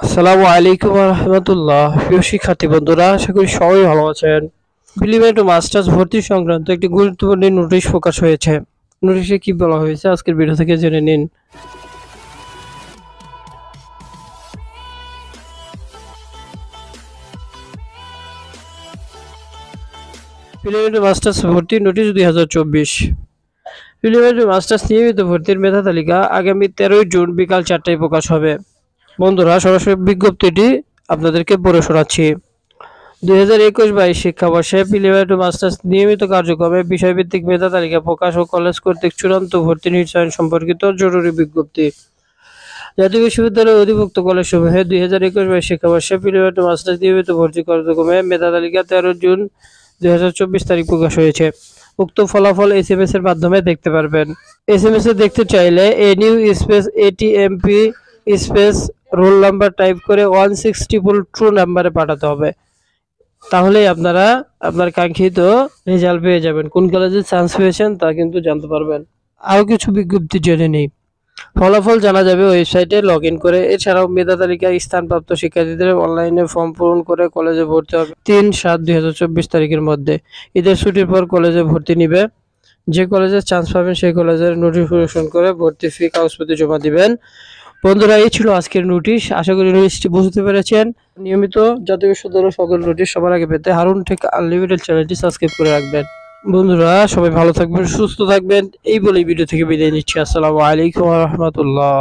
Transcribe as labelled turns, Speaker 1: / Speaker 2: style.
Speaker 1: আসসালামু আলাইকুম রহমতুল্লাহ। প্রিয় শিক্ষার্থী বন্ধুরা, আশা করি সবাই ভালো আছেন। প্রিলিমিনারি মাস্টার্স ভর্তি সংক্রান্ত একটি গুরুত্বপূর্ণ নোটিশ প্রকাশ হয়েছে। নোটিশে কি বলা হয়েছে আজকের ভিডিও থেকে জেনে নিন। প্রিলিমিনারি মাস্টার্স ভর্তি নোটিশ 2024। প্রিলিমিনারি মাস্টার্স নিয়মিত ভর্তির মেধা তালিকা আগামী 13 জুন বিকাল 4টায় প্রকাশ হবে। বন্ধুরা, সরাসরি বিজ্ঞপ্তিটি আপনাদেরকে পড়ে শোনাচ্ছি। 2021-22 শিক্ষাবর্ষে প্রিলিমিনারি মাস্টার্স নিয়মিত কার্যক্রমে বিষয়ভিত্তিক মেধা তালিকা প্রকাশ ও কলেজ কর্তৃক চূড়ান্ত ভর্তি নিশ্চয়ন সম্পর্কিত জরুরি বিজ্ঞপ্তি। জাতীয় বিশ্ববিদ্যালয়ের অধিভুক্ত কলেজসমূহে 2021-22 শিক্ষাবর্ষে প্রিলিমিনারি মাস্টার্স নিয়মিত ভর্তি কার্যক্রমে মেধা তালিকা 13 জুন 2024 তারিখ প্রকাশ হয়েছে। উক্ত ফলাফল SMS এর মাধ্যমে দেখতে পারবেন। SMS এ দেখতে চাইলে NU space ATMP space roll number type করে 1622 নাম্বারে পাঠাতে হবে। তাহলেই আপনারা আপনার কাঙ্ক্ষিত রেজাল্ট পেয়ে যাবেন। কোন কলেজে চান্স পেয়েছেন তা কিন্তু জানতে পারবেন। আরও কিছু বিজ্ঞপ্তি জেনে নেই। ফলাফল জানা যাবে ওয়েবসাইটে লগইন করে। এছাড়াও মেধা তালিকায় স্থানপ্রাপ্ত শিক্ষার্থীদের অনলাইনে ফর্ম পূরণ করে কলেজে ভর্তি হবে 3/7/2024 তারিখের মধ্যে। ঈদের ছুটির পর কলেজে ভর্তি নিবে। যে কলেজে চান্স পাবেন সেই কলেজের নোটিফিকেশন করে ভর্তি ফি কাগজপত্র জমা দিবেন। বন্ধুরা, এই ছিল আজকের নোটিশ। আশা করি নোটিশটি বুঝতে পেরেছেন। নিয়মিত জাতীয় বিশ্ববিদ্যালয়ের সকল নোটিশ সবার আগে পেতে হারুন টেক আনলিমিটেড চ্যানেলটি সাবস্ক্রাইব করে রাখবেন। বন্ধুরা, সবাই ভালো থাকবেন, সুস্থ থাকবেন। এই বলেই ভিডিও থেকে বিদায় নিচ্ছি। আসসালামু আলাইকুম ওয়া রাহমাতুল্লাহ।